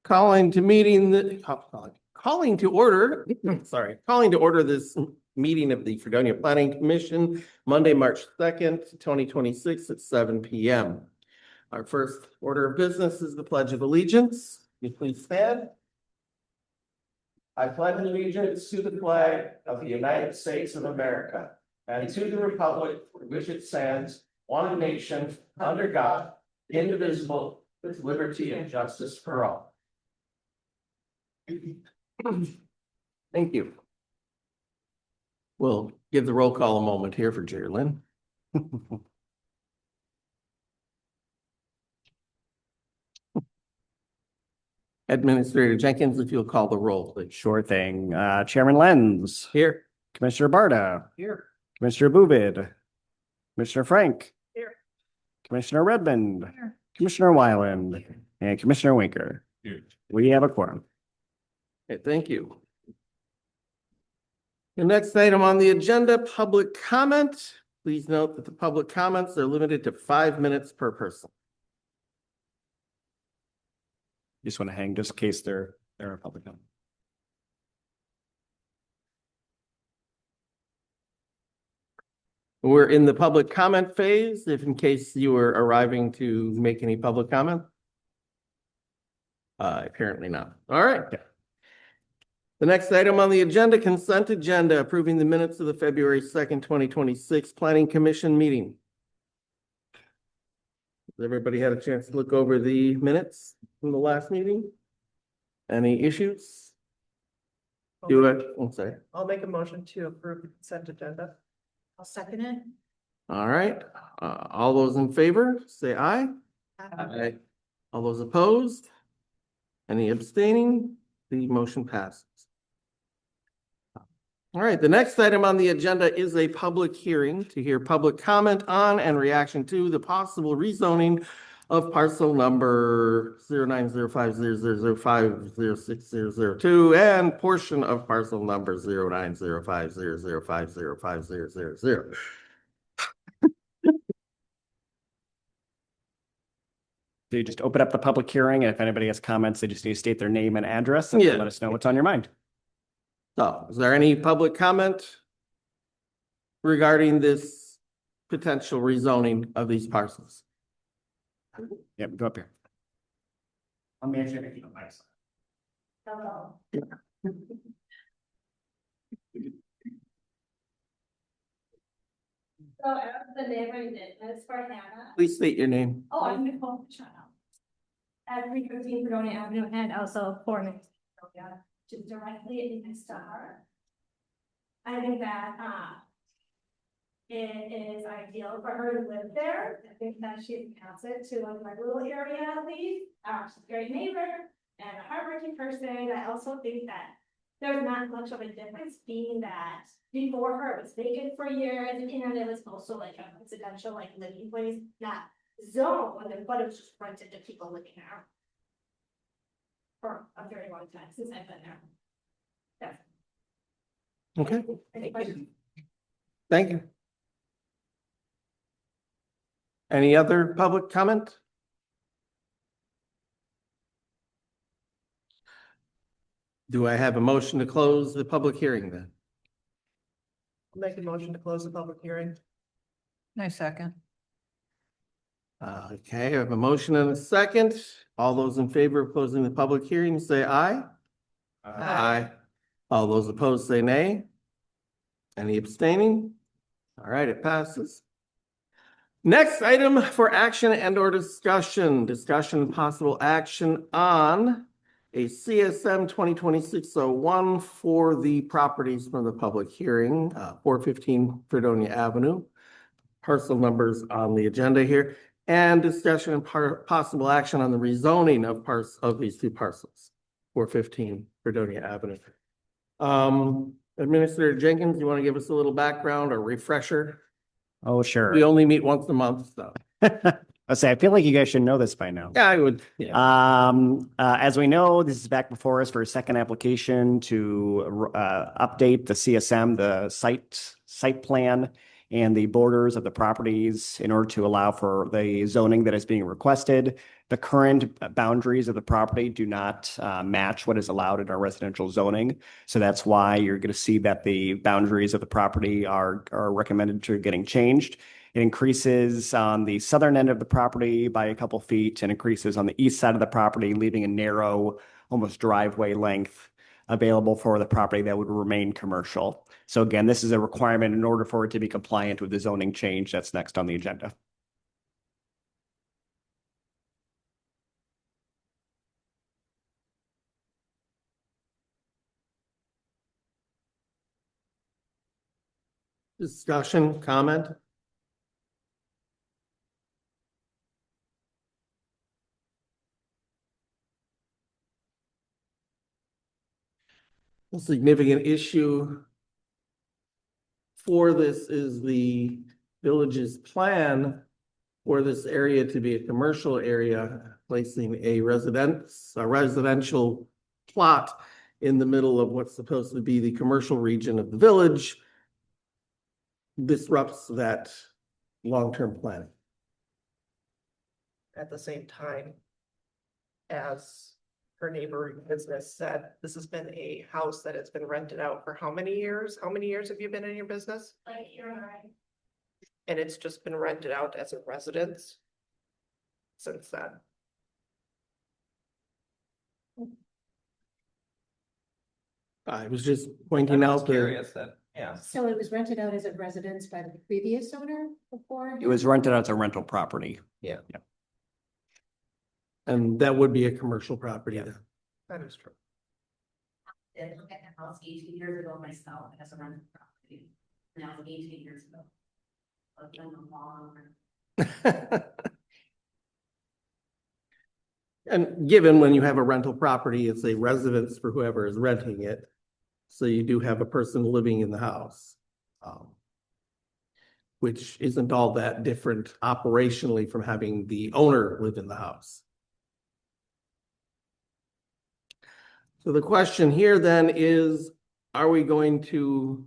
Calling to order, calling to order this meeting of the Fredonia Planning Commission, Monday, March 2nd, 2026 at 7 p.m. Our first order of business is the Pledge of Allegiance. Will you please stand? I pledge allegiance to the flag of the United States of America and to the republic for which it stands, one nation, under God, indivisible, with liberty and justice for all. Thank you. We'll give the roll call a moment here for Jerry Lynn. Administrator Jenkins, if you'll call the roll, please. Sure thing. Chairman Lenz. Here. Commissioner Barta. Here. Commissioner Buvid. Commissioner Frank. Here. Commissioner Redmond. Here. Commissioner Weiland. And Commissioner Winker. Here. We have a quorum. Okay, thank you. The next item on the agenda, public comment. Please note that the public comments are limited to 5 minutes per person. Just want to hang just in case they're a public comment. We're in the public comment phase, if in case you were arriving to make any public comment. Apparently not. All right. Yeah. The next item on the agenda, consent agenda, approving the minutes of the February 2nd, 2026 Planning Commission meeting. Has everybody had a chance to look over the minutes from the last meeting? Any issues? Do it. I'm sorry. I'll make a motion to approve the consent agenda. I'll second it. All right. All those in favor, say aye. Aye. All those opposed? Any abstaining? The motion passes. All right, the next item on the agenda is a public hearing to hear public comment on and reaction to the possible rezoning of parcel number 09050005060002 and portion of parcel number 090500505000. So you just open up the public hearing, and if anybody has comments, they just need to state their name and address and Yeah. let us know what's on your mind. So, is there any public comment regarding this potential rezoning of these parcels? Yep, go up here. I'll mention it if you don't mind. Hello. So the neighboring business for Hannah. Please state your name. Oh, I'm Nicole Pacheco. At 315 Fredonia Avenue and also 4 minutes, just directly next to her. I think that it is ideal for her to live there. I think that she can pass it to like my little area at least. She's a great neighbor and a hardworking person. I also think that there's not much of a difference being that before her it was vacant for years and it was also like a residential like living place, not zone, but it was just rented to people living there. For a very long time since I've been there. Yeah. Okay, Any questions? thank you. Any other public comment? Do I have a motion to close the public hearing then? I'll make a motion to close the public hearing. No second. Okay, I have a motion and a second. All those in favor of closing the public hearing, say aye. Aye. All those opposed, say nay. Any abstaining? All right, it passes. Next item for action and or discussion and possible action on a CSM 2026-01 for the properties from the public hearing, 415 Fredonia Avenue. Parcel numbers on the agenda here, and discussion and possible action on the rezoning of these two parcels, 415 Fredonia Avenue. Administrator Jenkins, you want to give us a little background or refresher? Oh, sure. We only meet once a month, so. I feel like you guys should know this by now. Yeah, I would. Yeah. As we know, this is back before us for a second application to update the CSM, the site plan, and the borders of the properties in order to allow for the zoning that is being requested. The current boundaries of the property do not match what is allowed in our residential zoning. So that's why you're going to see that the boundaries of the property are recommended to getting changed. It increases on the southern end of the property by a couple feet and increases on the east side of the property, leaving a narrow, almost driveway length available for the property that would remain commercial. So again, this is a requirement in order for it to be compliant with the zoning change that's next on the agenda. Discussion, comment? A significant issue for this is the village's plan for this area to be a commercial area, placing a residential plot in the middle of what's supposed to be the commercial region of the village disrupts that long-term plan. At the same time, as her neighboring business said, this has been a house that has been rented out for how many years? How many years have you been in your business? Like, you're right. And it's just been rented out as a residence since then. I was just pointing out the, that, yeah. So it was rented out as a residence by the previous owner before? It was rented out as a rental property. and that would be a commercial property then. That is true. Did look at the house 18 years ago myself as a rental property. And that was 18 years ago. But then the long. And given when you have a rental property, it's a residence for whoever is renting it. So you do have a person living in the house. Which isn't all that different operationally from having the owner live in the house. So the question here then is, are we going to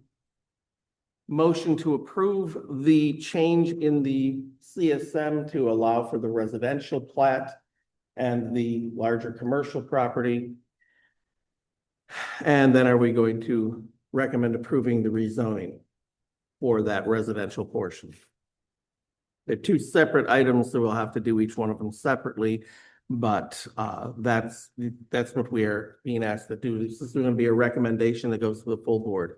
motion to approve the change in the CSM to allow for the residential plat and the larger commercial property? And then are we going to recommend approving the rezoning for that residential portion? They're two separate items, so we'll have to do each one of them separately. But that's what we are being asked to do. This is going to be a recommendation that goes to the full board.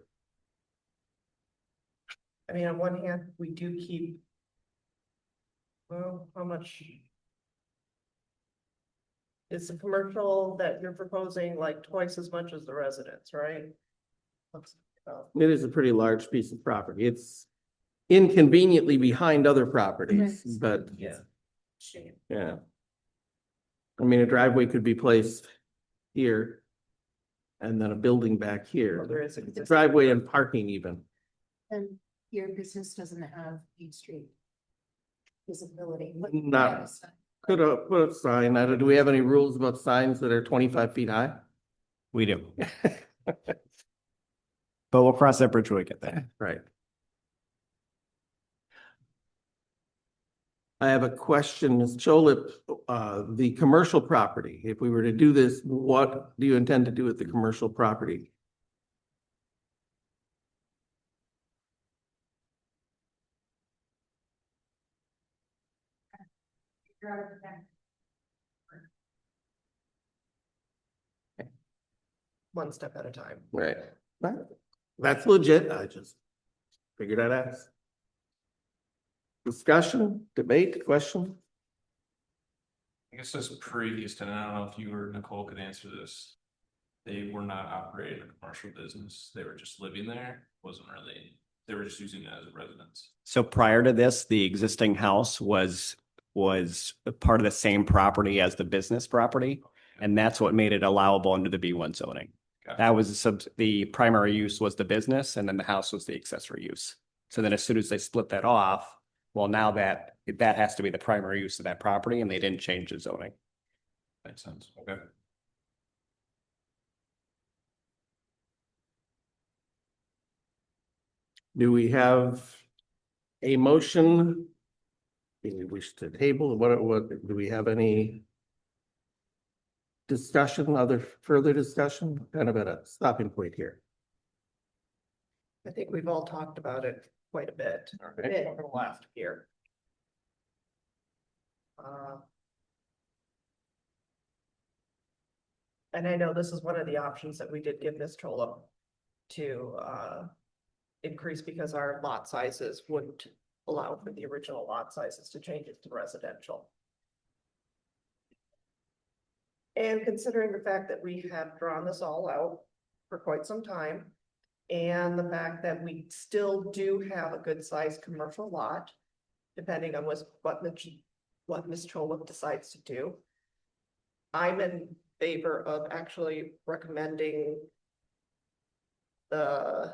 I mean, on one hand, we do keep. Well, how much? Is the commercial that you're proposing like twice as much as the residence, right? It is a pretty large piece of property. It's inconveniently behind other properties, but Yeah. yeah. I mean, a driveway could be placed here and then a building back Well, here. there is a Driveway and parking even. And your business doesn't have Main Street visibility. Not- Could put a sign. Do we have any rules about signs that are 25 feet high? We do. But we'll cross that bridge when we get there. Right. I have a question, Ms. Cholip, the commercial property, if we were to do this, what do you intend to do with the commercial property? One step at a time. Right. That's legit. I just figured I'd ask. Discussion, debate, question? I guess this previous, and I don't know if you or Nicole could answer this. They were not operating a commercial business. They were just living there. Wasn't really, they were just using it as a residence. So prior to this, the existing house was a part of the same property as the business property. And that's what made it allowable under the B1 zoning. That was the primary use was the business, and then the house was the accessory use. So then as soon as they split that off, well, now that has to be the primary use of that property, and they didn't change the zoning. Makes sense. Okay. Do we have a motion. Do we wish to table? What, do we have any discussion, further discussion? Kind of at a stopping point here. I think we've all talked about it quite a bit. Okay. Over the last year. And I know this is one of the options that we did give Ms. Cholo to increase because our lot sizes wouldn't allow for the original lot sizes to change it to residential. And considering the fact that we have drawn this all out for quite some time, and the fact that we still do have a good sized commercial lot, depending on what Ms. Cholo decides to do, I'm in favor of actually recommending the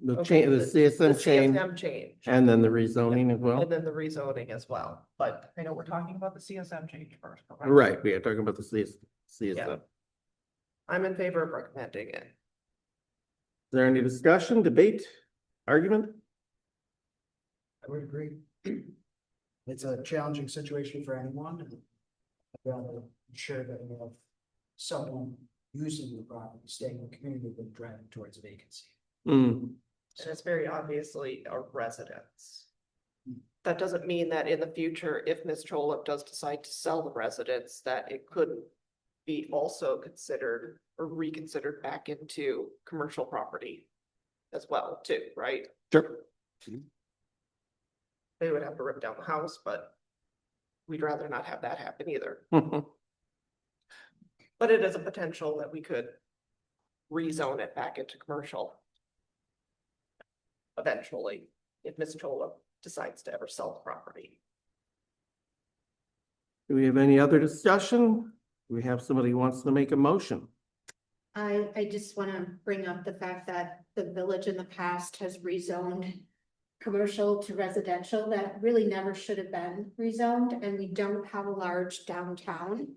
The change, the CSM change, CSM change. and then the rezoning as well. And then the rezoning as well, but I know we're talking about the CSM change first. correct? Right, we are talking about the CSM. Yeah. Is I'm in favor of recommending it. there any discussion, debate, argument? I would agree. It's a challenging situation for anyone. And I'd rather ensure that we have someone using the property, staying in the community than driving towards vacancy. Hmm, And it's very obviously a residence. That doesn't mean that in the future, if Ms. Choloff does decide to sell the residence, that it couldn't be also considered or reconsidered back into commercial property as well, too, right? Sure. They would have to rip down the house, but we'd rather not have that happen either. But it is a potential that we could rezone it back into commercial eventually, if Ms. Choloff decides to ever sell the property. Do we have any other discussion? We have somebody who wants to make a motion. I just want to bring up the fact that the village in the past has rezoned commercial to residential that really never should have been rezoned, and we don't have a large downtown.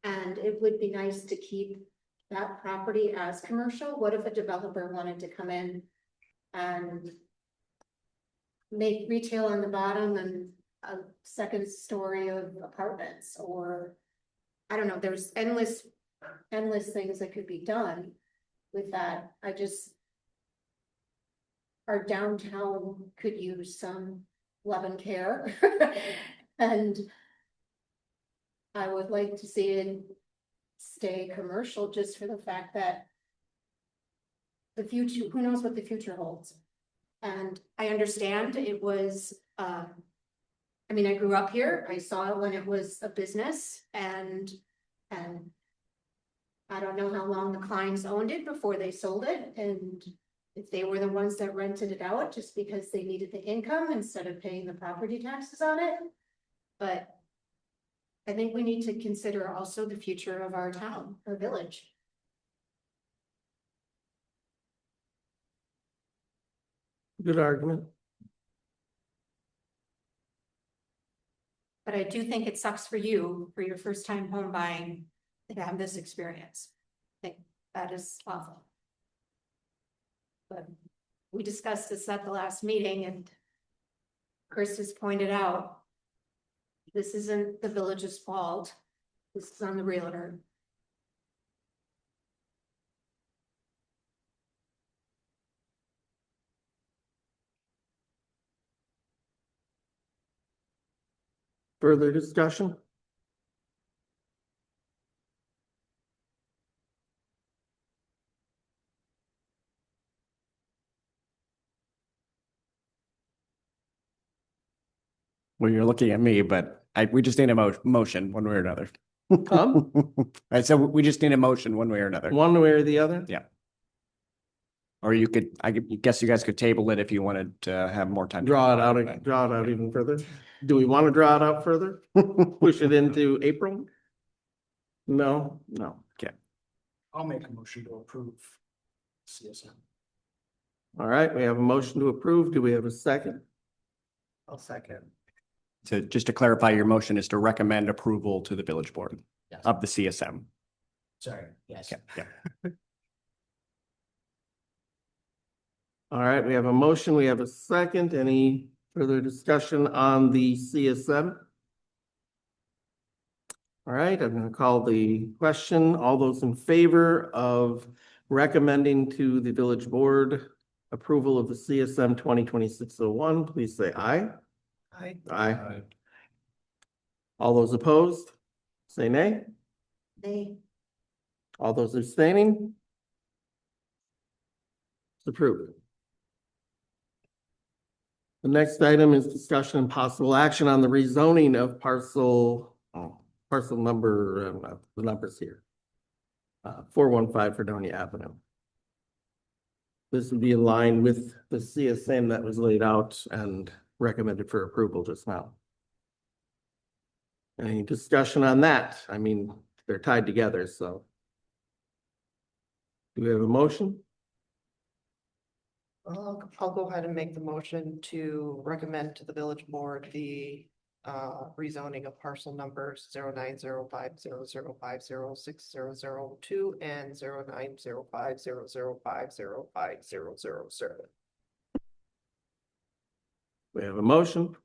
And it would be nice to keep that property as commercial. What if a developer wanted to come in and make retail on the bottom and a second story of apartments, or I don't know, there's endless things that could be done with that. Our downtown could use some love and care. And I would like to see it stay commercial just for the fact that the future, who knows what the future holds? And I understand it was, I mean, I grew up here, I saw it when it was a business, and I don't know how long the Kleins owned it before they sold it, and if they were the ones that rented it out just because they needed the income instead of paying the property taxes on it. But I think we need to consider also the future of our town, our village. Good argument. But I do think it sucks for you, for your first time home buying, to have this experience. I think that is awful. But we discussed this at the last meeting, and Chris has pointed out, this isn't the village's fault. This is on the realtor. Further discussion? Well, you're looking at me, but we just need a motion one way or another. I said we just need a motion one way or another. One way or the other? Yeah. Or I guess you guys could table it if you wanted to have more time. to Draw it think about out, draw it out even further. Do we want to draw it out further? Push it into April? No, no. I'll make a motion to approve CSM. All right, we have a motion to approve. Do we have a second? I'll second. Just to clarify, your motion is to recommend approval to the village board Yes. of the CSM. Sorry, yes. Yeah. All right, we have a motion, we have a second. Any further discussion on the CSM? All right, I'm gonna call the question. All those in favor of recommending to the village board approval of the CSM 2026-01, please say aye. Aye. All those opposed, say nay. They, All those abstaining? It's approved. The next item is discussion and possible action on the rezoning of parcel number, the numbers here. 415 Fredonia Avenue. This would be in line with the CSM that was laid out and recommended for approval just now. Any discussion on that? I mean, they're tied together, so. Do we have a motion? I'll go ahead and make the motion to recommend to the village board the rezoning of parcel numbers 090500506002 and 09050050050007. We have a motion.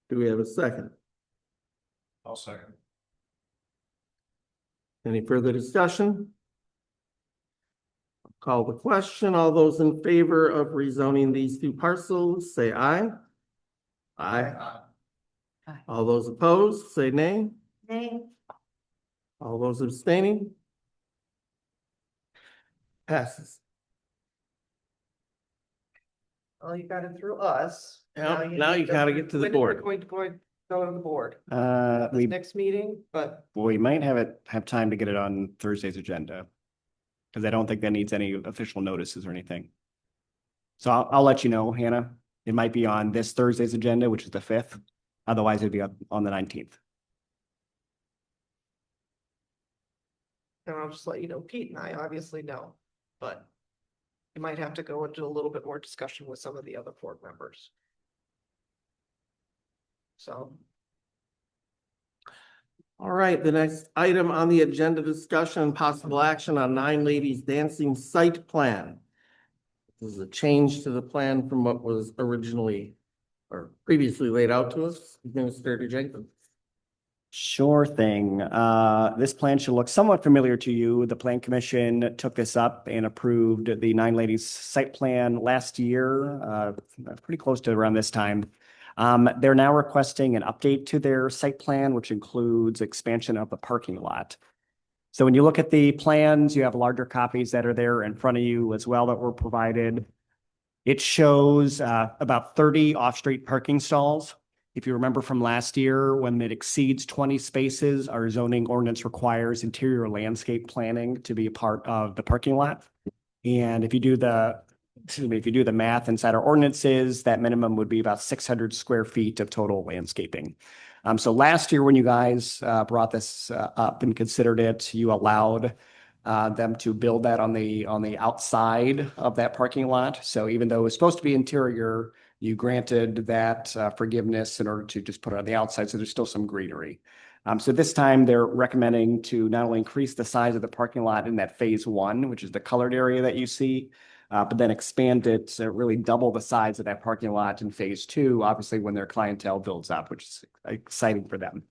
Do we have a second? I'll second. Any further discussion? Call the question. All those in favor of rezoning these two parcels, say aye. Aye. Aye. All those opposed, say nay. they, All those abstaining? Passes. Well, you got it through us. Yeah, now you gotta get to the When board. we're going to go to the board, We, this next meeting, but we might have time to get it on Thursday's agenda. Because I don't think that needs any official notices or anything. So I'll let you know, Hannah. It might be on this Thursday's agenda, which is the 5th. Otherwise, it'd be on the 19th. and I'll just let you know, Pete and I obviously know, but you might have to go into a little bit more discussion with some of the other board members. So. All right, the next item on the agenda, discussion and possible action on Nine Ladies Dancing site plan. This is a change to the plan from what was originally or previously laid out to us. Administrator Jenkins. Sure thing. This plan should look somewhat familiar to you. The Plan Commission took this up and approved the Nine Ladies site plan last year, pretty close to around this time. They're now requesting an update to their site plan, which includes expansion of the parking lot. So when you look at the plans, you have larger copies that are there in front of you as well that were provided. It shows about 30 off-street parking stalls. If you remember from last year, when it exceeds 20 spaces, our zoning ordinance requires interior landscape planning to be a part of the parking lot. And if you do the math inside our ordinances, that minimum would be about 600 square feet of total landscaping. So last year, when you guys brought this up and considered it, you allowed them to build that on the outside of that parking lot. So even though it was supposed to be interior, you granted that forgiveness in order to just put it on the outside. So there's still some greenery. So this time they're recommending to not only increase the size of the parking lot in that phase 1, which is the colored area that you see, but then expand it to really double the size of that parking lot in phase 2, obviously when their clientele builds up, which is exciting for them.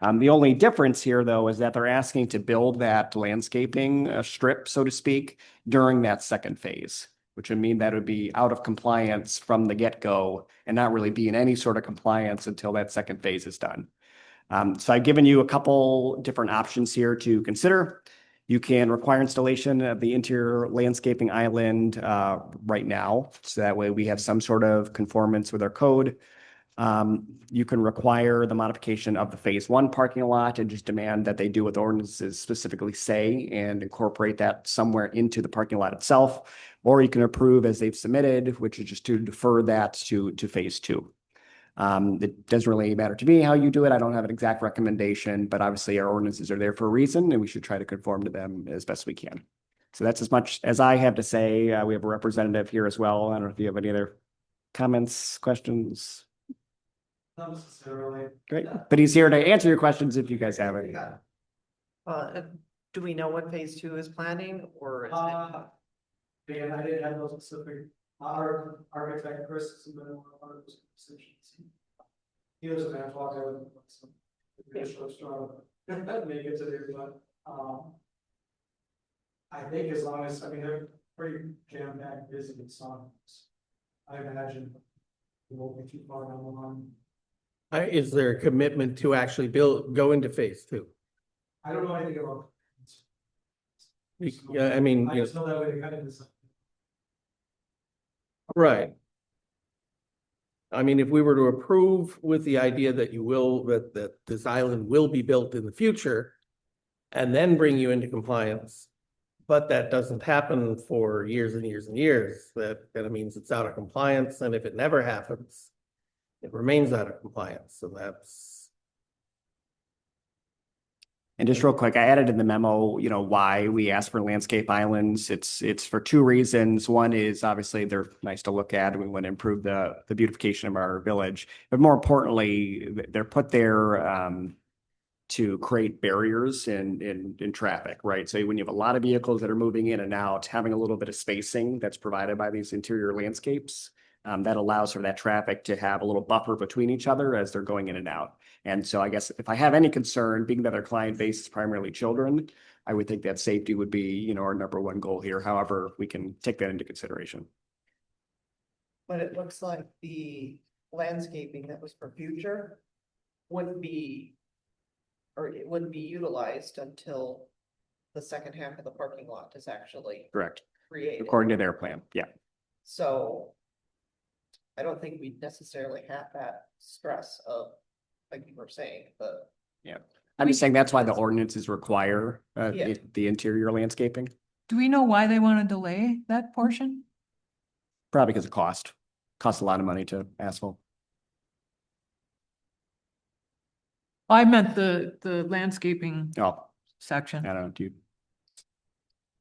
The only difference here, though, is that they're asking to build that landscaping strip, so to speak, during that second phase, which would mean that it would be out of compliance from the get-go and not really be in any sort of compliance until that second phase is done. So I've given you a couple different options here to consider. You can require installation of the interior landscaping island right now, so that way we have some sort of conformance with our code. You can require the modification of the phase 1 parking lot and just demand that they do what the ordinances specifically say and incorporate that somewhere into the parking lot itself. Or you can approve as they've submitted, which is just to defer that to phase 2. It doesn't really matter to me how you do it. I don't have an exact recommendation, but obviously our ordinances are there for a reason and we should try to conform to them as best we can. So that's as much as I have to say. We have a representative here as well. I don't know if you have any other comments, questions. Not necessarily. Great, but he's here to answer your questions if you guys have any. Do we know what phase 2 is planning or is it? Again, I didn't have those specific, our architect, Chris, has been one of our decisions. He was a man, walk out with some. Additional strong, make it to there, but, I think as long as, I mean, they're pretty jam-packed, busy with songs. I imagine it won't be too far down the line. Is there a commitment to actually go into phase two? I don't know anything about. Yeah, I mean, I just know that way they kind of decide. right. I mean, if we were to approve with the idea that that this island will be built in the future and then bring you into compliance, but that doesn't happen for years and years and years, that kind of means it's out of compliance. And if it never happens, it remains out of compliance. So that's, And just real quick, I added in the memo, why we asked for landscape islands. It's for two reasons. One is obviously they're nice to look at. We want to improve the beautification of our village. But more importantly, they're put there to create barriers in traffic, right? So when you have a lot of vehicles that are moving in and out, having a little bit of spacing that's provided by these interior landscapes, that allows for that traffic to have a little buffer between each other as they're going in and out. And so I guess if I have any concern, being that our client base is primarily children, I would think that safety would be, our number one goal here. However, we can take that into consideration. But it looks like the landscaping that was for future wouldn't be, or it wouldn't be utilized until the second half of the parking lot is actually Correct. created. According to their plan. Yeah. So I don't think we necessarily have that stress of, like you were saying, but I'm just saying that's why the ordinances require Yeah. the interior landscaping, Do we know why they want to delay that portion? probably because of cost. Costs a lot of money to asphalt. I meant the landscaping Oh, I section, don't know, dude.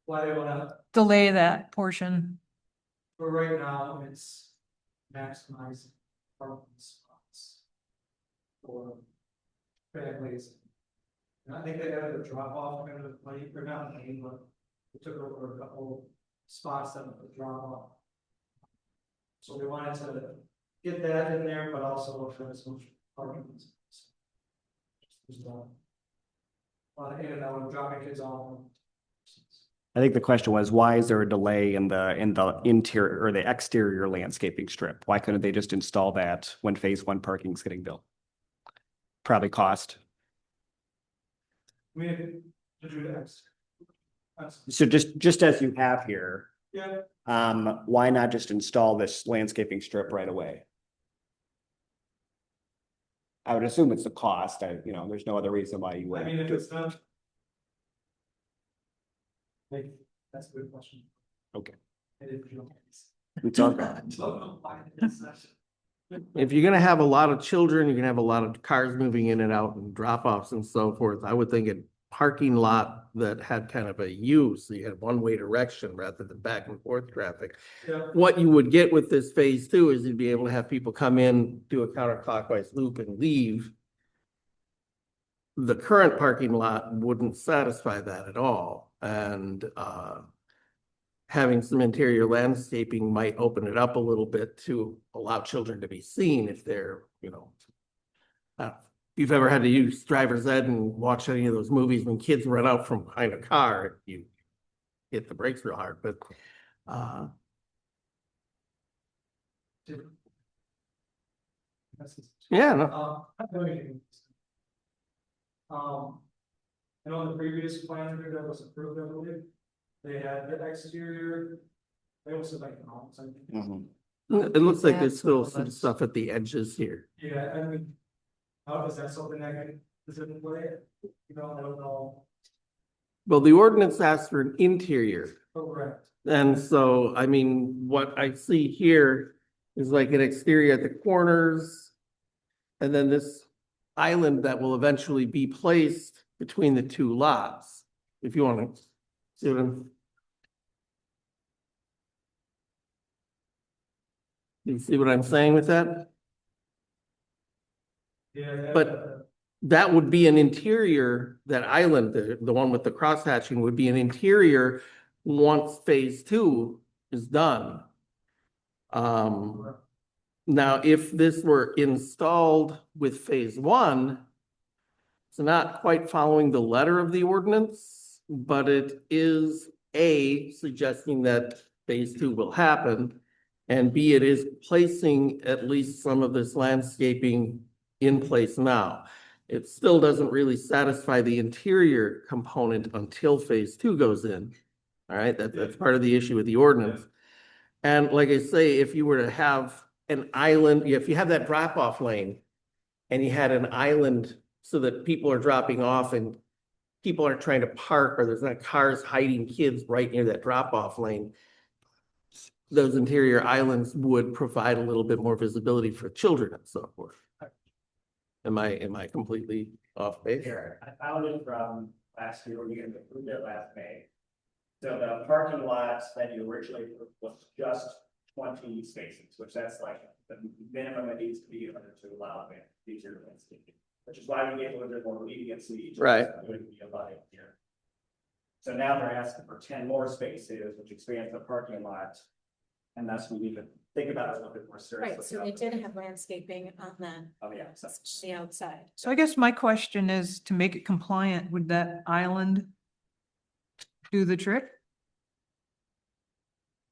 Why they wanna, delay that portion. for right now, it's maximize parking spots. For families. And I think they added a drop off, kind of lane, or not lane, but we took over a couple spots that would drop off. So we wanted to get that in there, but also look for some parking. As well. In and out, dropping kids off. I think the question was, why is there a delay in the interior or the exterior landscaping strip? Why couldn't they just install that when phase one parking is getting built? Probably cost. We had to do that. So just as you have here, Yeah, why not just install this landscaping strip right away? I would assume it's the cost. There's no other reason why you I mean, wouldn't. if it's not. Like, that's a good question. Okay. I didn't know. It's all good. I don't know why it is that. if you're gonna have a lot of children, you're gonna have a lot of cars moving in and out and drop-offs and so forth. I would think a parking lot that had kind of a U, so you had one-way direction rather than back and forth traffic. Yeah, What you would get with this phase two is you'd be able to have people come in, do a counterclockwise loop and leave. The current parking lot wouldn't satisfy that at all, and having some interior landscaping might open it up a little bit to allow children to be seen if they're, if you've ever had to use driver's ed and watch any of those movies when kids run out from behind a car, you hit the brakes real hard, but yeah, no. I know in the previous plan that was approved, I believe, they had the exterior. They also like, Mhm. It looks like there's That's still what some was- stuff at the edges here. yeah, I mean. How is that something that can, is it in play? I don't know. Well, the ordinance asks for an interior. Correct. And so, I mean, what I see here is like an exterior at the corners. And then this island that will eventually be placed between the two lots. If you want to see what I'm. You see what I'm saying with that? Yeah. But that would be an interior, that island, the one with the cross hatching would be an interior once phase two is done. Now, if this were installed with phase one, it's not quite following the letter of the ordinance, but it is A, suggesting that phase two will happen. And B, it is placing at least some of this landscaping in place now. It still doesn't really satisfy the interior component until phase two goes in. All right, that's part of the issue with the ordinance. And like I say, if you were to have an island, if you have that drop-off lane and you had an island so that people are dropping off and people aren't trying to park, or there's not cars hiding kids right near that drop-off lane, those interior islands would provide a little bit more visibility for children and so forth. Am I completely off base? Here, I found it from last year, when you guys approved it last May. So the parking lots that you originally approved was just 20 spaces, which that's like the minimum it needs to be in order to allow these landscaping. Which is why we gave a little bit more leniency. Right. It wouldn't be allowed here. So now they're asking for 10 more spaces, which expands the parking lot. And that's what we need to think about it a little bit more seriously. Right, so they did have landscaping on On the outside. the outside. So I guess my question is, to make it compliant, would that island do the trick?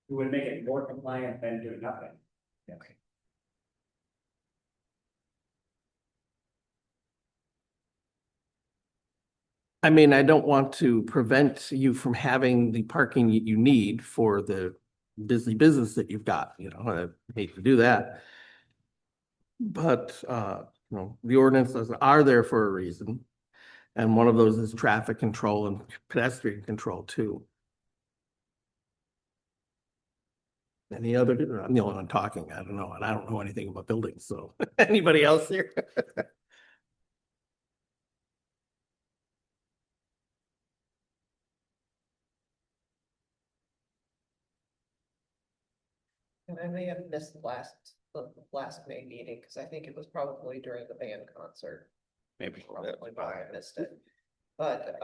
We would make it more compliant than doing nothing. Okay. I mean, I don't want to prevent you from having the parking you need for the busy business that you've got, you know, I hate to do that. But, you know, the ordinances are there for a reason. And one of those is traffic control and pedestrian control too. Any other, I'm the only one talking, I don't know, and I don't know anything about buildings, so anybody else here? And I may have missed the last May meeting, because I think it was probably during the band concert. Maybe. Probably why I missed it. But,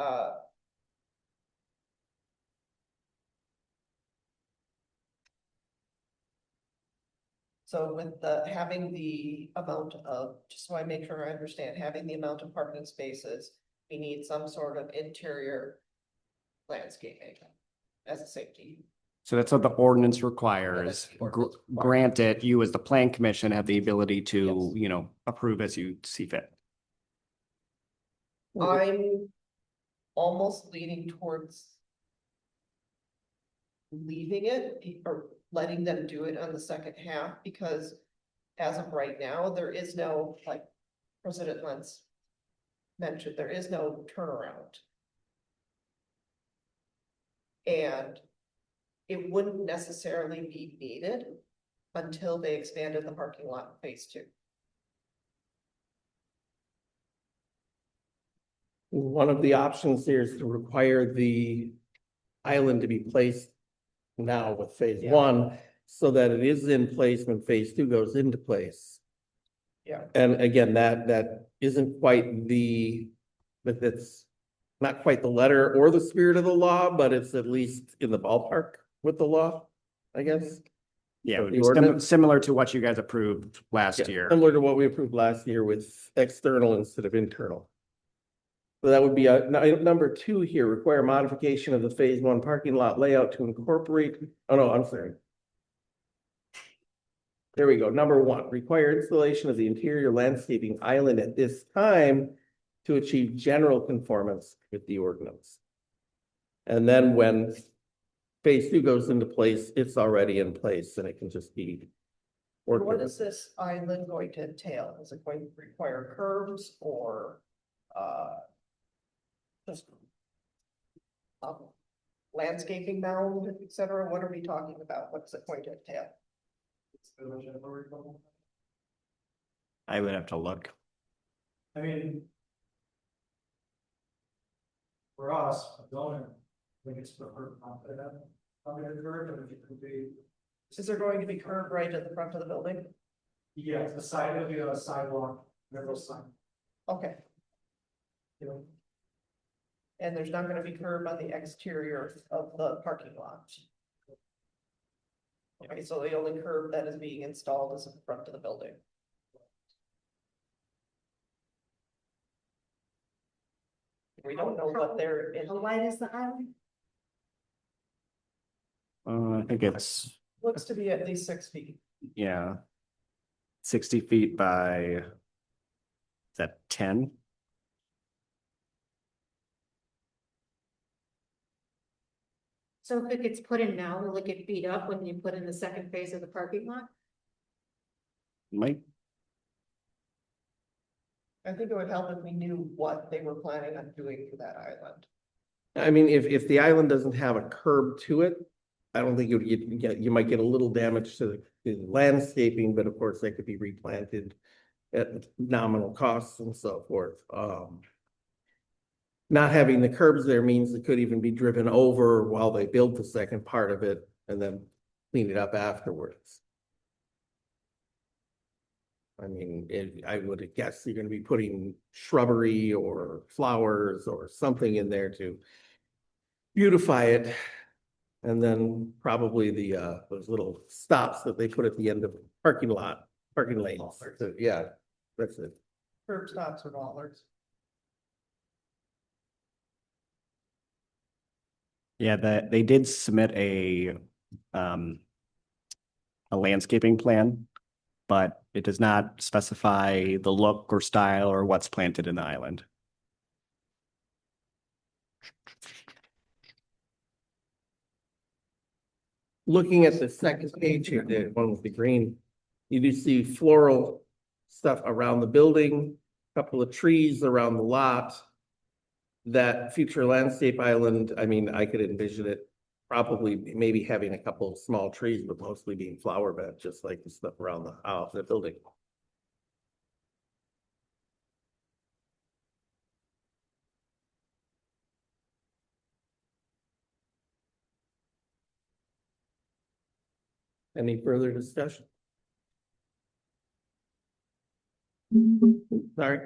so with having the amount of, just so I make sure I understand, having the amount of parking spaces, we need some sort of interior landscaping as a safety. So that's what the ordinance requires. that's the ordinance requires. Granted, you as the plan commission have the ability to, Yes. you know, approve as you see fit. I'm almost leaning towards leaving it or letting them do it on the second half, because as of right now, there is no, like President Lentz mentioned, there is no turnaround. And it wouldn't necessarily be needed until they expanded the parking lot in phase two. One of the options here is to require the island to be placed now with phase Yeah. one, so that it is in place when phase two goes into place. Yeah. And again, that isn't quite that's not quite the letter or the spirit of the law, but it's at least in the ballpark with the law, I guess. Yeah, So it would the be ordinance- similar to what you guys approved last Yeah, year. similar to what we approved last year with external instead of internal. So that would be number two here, require modification of the phase one parking lot layout to incorporate, oh no, I'm sorry. There we go. Number one, require installation of the interior landscaping island at this time to achieve general conformance with the ordinance. And then when phase two goes into place, it's already in place and it can just be. What is this island going to entail? Is it going to require curbs or, just landscaping mound, et cetera? What are we talking about? What's it going to entail? I would have to look. I mean. For us, going, I think it's preferred not to have, but if it could be. Is there going to be curb right at the front of the building? Yeah, the side of the sidewalk, middle sign, Okay, you know, and there's not gonna be curb on the exterior of the parking lot. Okay, so the only curb that is being installed is in front of the building. We don't know what they're in, How wide is the island? I think it's, looks to be at least 6 feet. yeah. 60 feet by, is that 10? So if it gets put in now, will it get beat up when you put in the second phase of the parking lot? Might, I think it would help if we knew what they were planning on doing for that island. I mean, if the island doesn't have a curb to it, I don't think you might get a little damage to the landscaping, but of course they could be replanted at nominal costs and so forth. Not having the curbs there means it could even be driven over while they build the second part of it and then clean it up afterwards. I mean, I would guess you're gonna be putting shrubbery or flowers or something in there to beautify it. And then probably the those little stops that they put at the end of parking lanes. So, yeah, that's it. Curb stops or dollars. yeah, they did submit a landscaping plan, but it does not specify the look or style or what's planted in the island. Looking at the second page here, the one with the green, you do see floral stuff around the building, couple of trees around the lot. That future landscape island, I mean, I could envision it probably maybe having a couple of small trees, but mostly being flower bed, just like the stuff around the house, the building. Any further discussion? Sorry.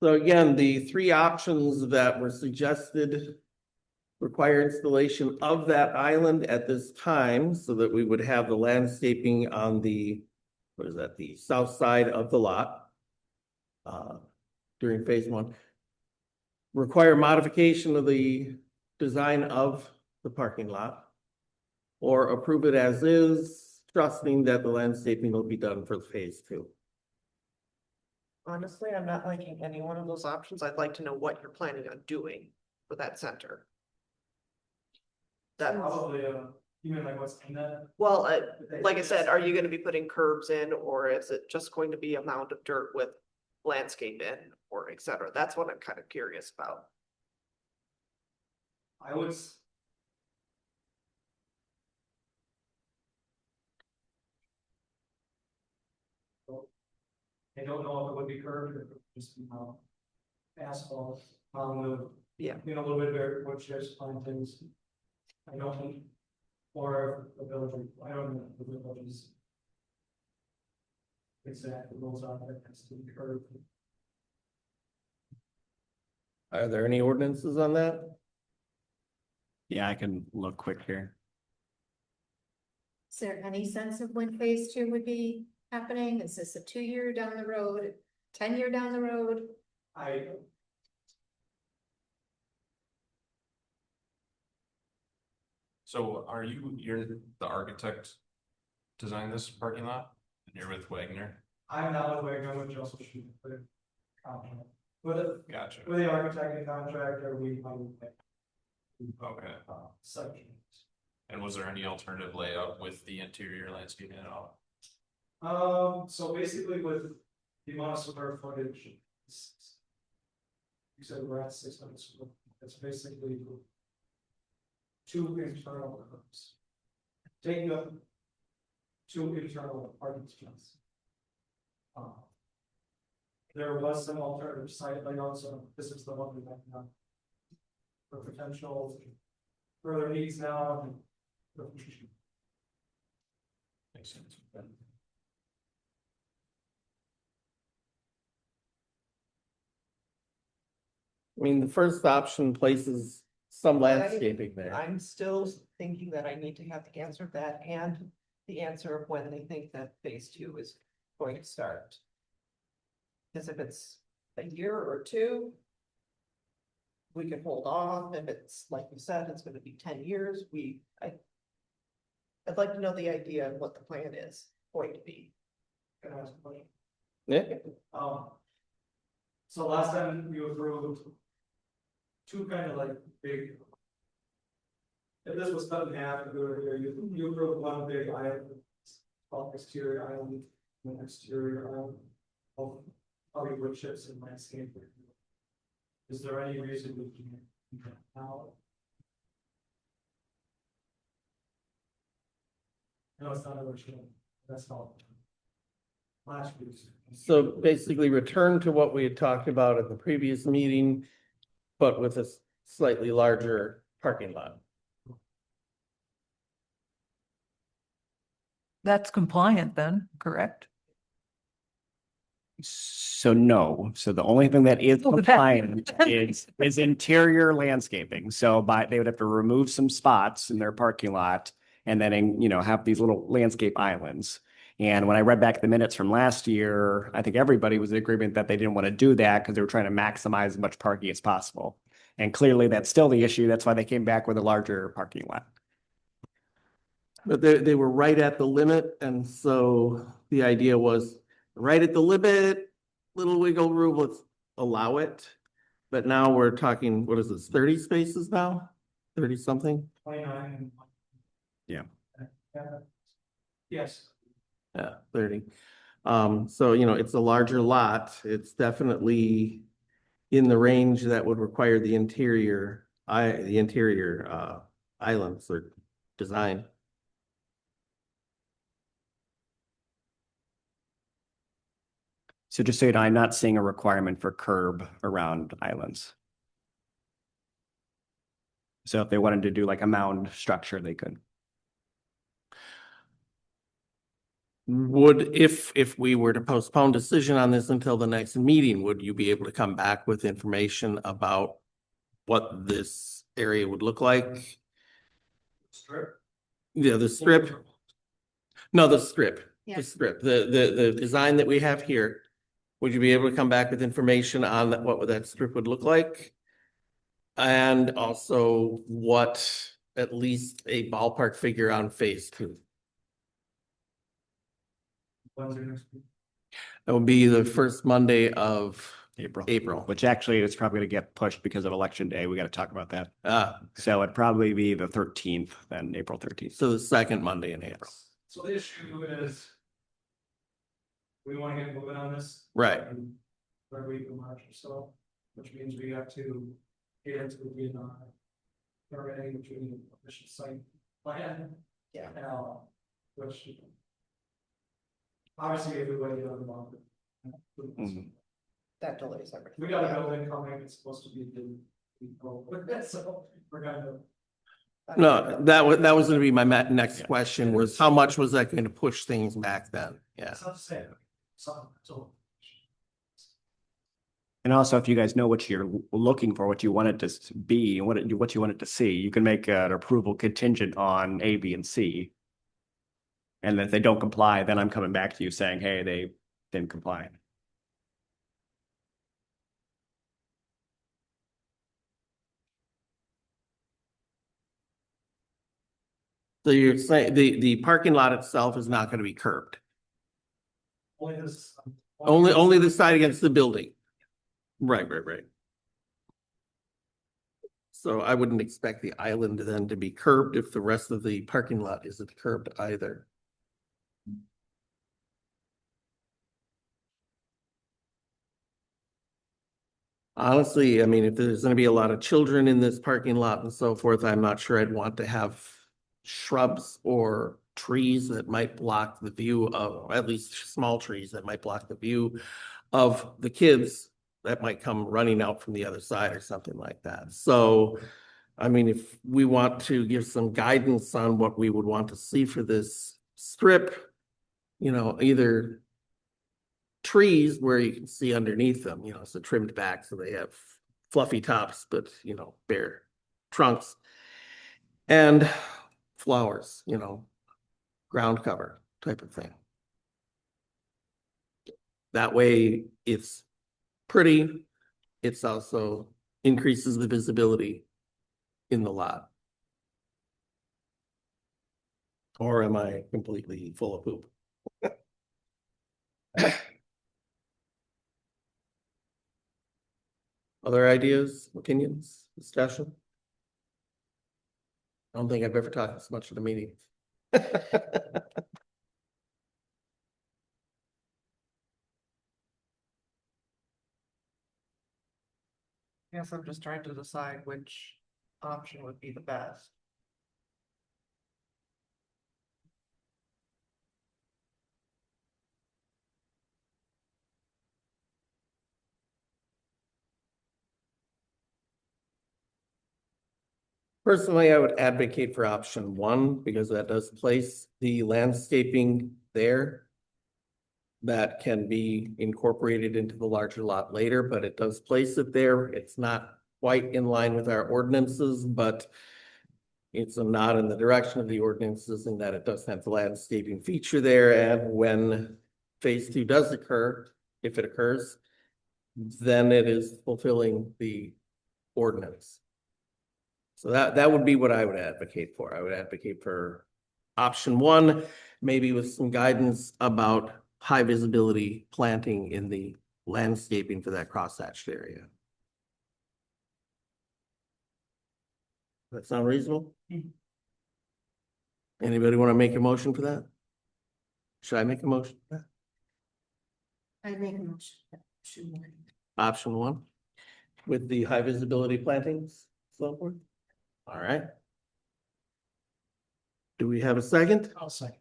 So again, the three options that were suggested require installation of that island at this time so that we would have the landscaping on the, what is that, the south side of the lot during phase one. Require modification of the design of the parking lot or approve it as is, trusting that the landscaping will be done for phase two. Honestly, I'm not liking any one of those options. I'd like to know what you're planning on doing for that center. That, Probably, you mean like what's in that? well, like I said, are you gonna be putting curbs in, or is it just going to be a mound of dirt with landscape in, or et cetera? That's what I'm kind of curious about. I would. I don't know if it would be curved or if it would just be asphalt, with, Yeah. you know, a little bit of dirt, wood chips, plantings. I don't think, or the village, I don't know if the village's exact rules on it, has to be curved. Are there any ordinances on that? Yeah, I can look quick here. Is there any sense of when phase two would be happening? Is this a 2-year down the road, 10-year down the road? So you're the architect designing this parking lot? And you're with Wagner? I'm not with Wagner, which also should be clear. With Gotcha. the architect and contractor, we. Okay. Such. And was there any alternative layout with the interior landscaping at all? So basically with the amount of square footage. You said we're at 600 square, that's basically. 2 internal rooms. Taking up 2 internal parking spots. There was some alternative site layout, so this is the one we have now. For potential further needs now. Makes sense. I mean, the first option places some landscaping there. I'm still thinking that I need to have the answer to that and the answer of when they think that phase two is going to start. Because if it's a year or two, we can hold off. If it's, like you said, it's gonna be 10 years, I'd like to know the idea of what the plan is going to be. Can I ask a question? Yeah, So last time we approved two kind of like big. If this was cut in half, and we were here, you approved one big island, called exterior island, and an exterior island of probably wood chips and landscape. Is there any reason we can't now? No, it's not a wood chip, that's all. Last week's. so basically return to what we had talked about at the previous meeting, but with a slightly larger parking lot. That's compliant then, correct? So no, so the only thing that is Oh, that- compliant is interior landscaping. So they would have to remove some spots in their parking lot and then, have these little landscape islands. And when I read back the minutes from last year, I think everybody was in agreement that they didn't want to do that because they were trying to maximize as much parking as possible. And clearly that's still the issue. That's why they came back with a larger parking lot. But they were right at the limit, and so the idea was right at the limit, little wiggle room, let's allow it. But now we're talking, what is this, 30 spaces now? 30 something? 29. Yeah. Yes. Yeah, 30. So, it's a larger lot. It's definitely in the range that would require the interior islands or design. So just so you know, I'm not seeing a requirement for curb around islands. So if they wanted to do like a mound structure, they could. Would, if we were to postpone decision on this until the next meeting, would you be able to come back with information about what this area would look like? Strip. Yeah, the strip. No, the strip, Yeah. the strip, the design that we have here. Would you be able to come back with information on what that strip would look like? And also what, at least a ballpark figure on phase two? When's your next week? That would be the first Monday of April. April. Which actually is probably going to get pushed because of election day. We got to talk about that. Ah, So it'd probably be the 13th, then April 13th. so the second Monday in April. So the issue is. We want to get moving on this. Right. Third week of March or so, which means we have to get into the DNR. Permitting, which we need a official site plan. Yeah. Which. Obviously, if we wait another month. Mhm. That delays everything. We got a building coming, it's supposed to be so we're gonna. No, that was gonna be my next question was how much was that going to push things back then? Yeah. It's not saying, something, so. And also, if you guys know what you're looking for, what you want it to be, and what you want it to see, you can make an approval contingent on A, B, and C. And if they don't comply, then I'm coming back to you saying, hey, they didn't comply. So you're saying the parking lot itself is not gonna be curbed? Only this. Only the side against the building? Right. So I wouldn't expect the island then to be curbed if the rest of the parking lot isn't curbed either. Honestly, I mean, if there's gonna be a lot of children in this parking lot and so forth, I'm not sure I'd want to have shrubs or trees that might block the view of, at least small trees that might block the view of the kids that might come running out from the other side or something like that. So, I mean, if we want to give some guidance on what we would want to see for this strip, either trees where you can see underneath them, so trimmed back so they have fluffy tops, but bare trunks, and flowers, ground cover type of thing. That way it's pretty. It's also increases the visibility in the lot. Or am I completely full of poop? Other ideas, opinions, discussion? I don't think I've ever talked this much at a meeting. Yes, I'm just trying to decide which option would be the best. Personally, I would advocate for option one because that does place the landscaping there. That can be incorporated into the larger lot later, but it does place it there. It's not quite in line with our ordinances, but it's a nod in the direction of the ordinances in that it does have the landscaping feature there. And when phase two does occur, if it occurs, then it is fulfilling the ordinance. So that would be what I would advocate for. I would advocate for option one, maybe with some guidance about high visibility planting in the landscaping for that crosshatched area. That sound reasonable? Anybody want to make a motion for that? Should I make a motion for that? I make a motion. Option one, with the high visibility plantings, so forth. All right. Do we have a second? I'll second.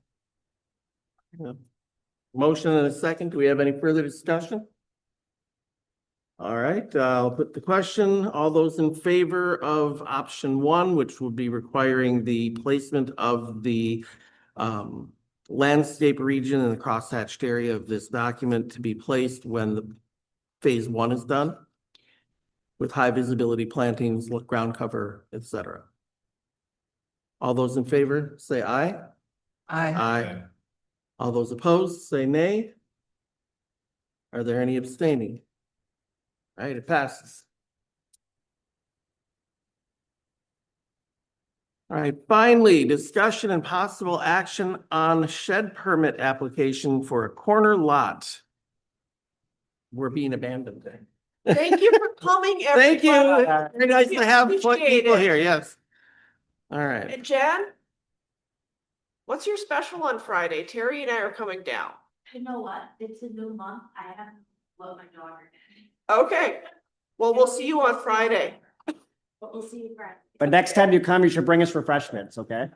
Motion and a second. Do we have any further discussion? All right, I'll put the question. All those in favor of option one, which will be requiring the placement of the landscape region in the crosshatched area of this document to be placed when the phase one is done with high visibility plantings, ground cover, etc. All those in favor, say aye. Aye. All those opposed, say nay. Are there any abstaining? All right, it passes. All right, finally, discussion and possible action on shed permit application for a corner lot. We're being abandoned. Thank you for coming, Thank you. everybody. Very nice to have Appreciate people it. here, yes. All right. And Jen? What's your special on Friday? Terry and I are coming down. You know what? It's a new month. I haven't let my daughter. Okay, well, we'll see you on Friday. But we'll see you Friday. But next time you come, you should bring us refreshments, okay?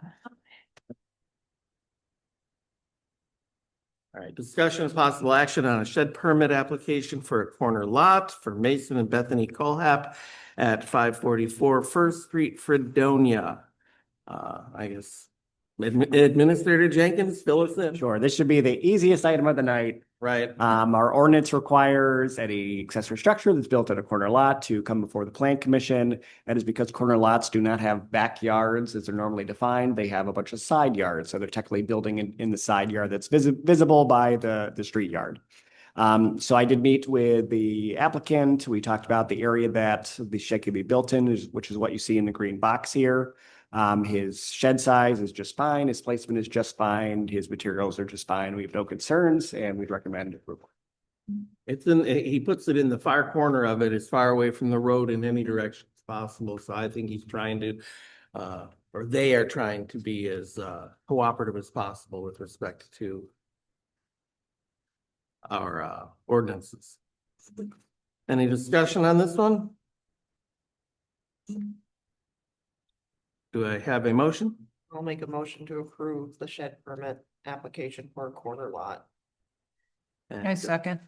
All right, discussion of possible action on a shed permit application for a corner lot for Mason and Bethany Colhap at 544 First Street, Fredonia. I guess Administrator Jenkins, fill us in. Sure, this should be the easiest item of the night. Right. Our ordinance requires any accessory structure that's built at a corner lot to come before the Plan Commission. That is because corner lots do not have backyards as they're normally defined. They have a bunch of side yards. So they're technically building in the side yard that's visible by the street yard. So I did meet with the applicant. We talked about the area that the shed could be built in, which is what you see in the green box here. His shed size is just fine. His placement is just fine. His materials are just fine. We have no concerns and we'd recommend approval. It's in, he puts it in the far corner of it, as far away from the road in any direction as possible. So I think he's trying to, or they are trying to be as cooperative as possible with respect to our ordinances. Any discussion on this one? Do I have a motion? I'll make a motion to approve the shed permit application for a corner lot. I second.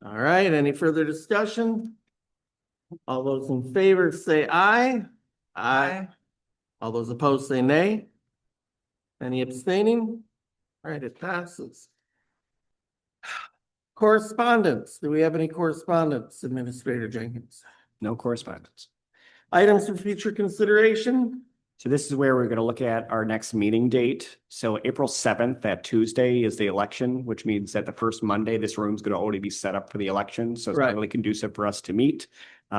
All right, any further discussion? All those in favor say aye. Aye. All those opposed say nay. Any abstaining? All right, it passes. Correspondence. Do we have any correspondence, Administrator Jenkins? No correspondence. Items for future consideration? So this is where we're going to look at our next meeting date. So April 7th, that Tuesday is the election, which means that the first Monday, this room's going to already be set up for the election. So it's Right. not really conducive for us to meet.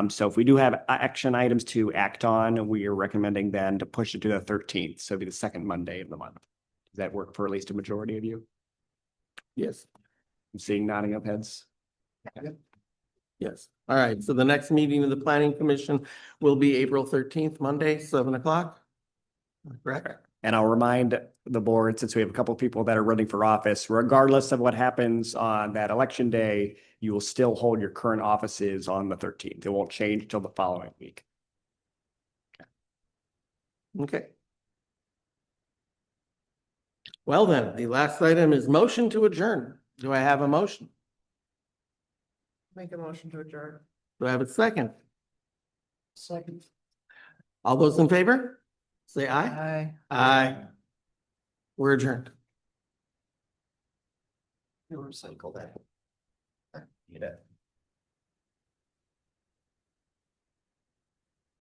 So if we do have action items to act on, we are recommending then to push it to the 13th. So it'll be the second Monday of the month. Does that work for at least a majority of you? Yes, I'm seeing nodding of heads. yes. All right, so the next meeting of the planning commission will be April 13th, Monday, 7 o'clock. Correct. And I'll remind the board, since we have a couple of people that are running for office, regardless of what happens on that election day, you will still hold your current offices on the 13th. It won't change till the following week. Okay. Well then, the last item is motion to adjourn. Do I have a motion? Make a motion to adjourn. Do I have a second? Second. All those in favor? Say aye. Aye. Aye. We're adjourned. You recycle that. You bet.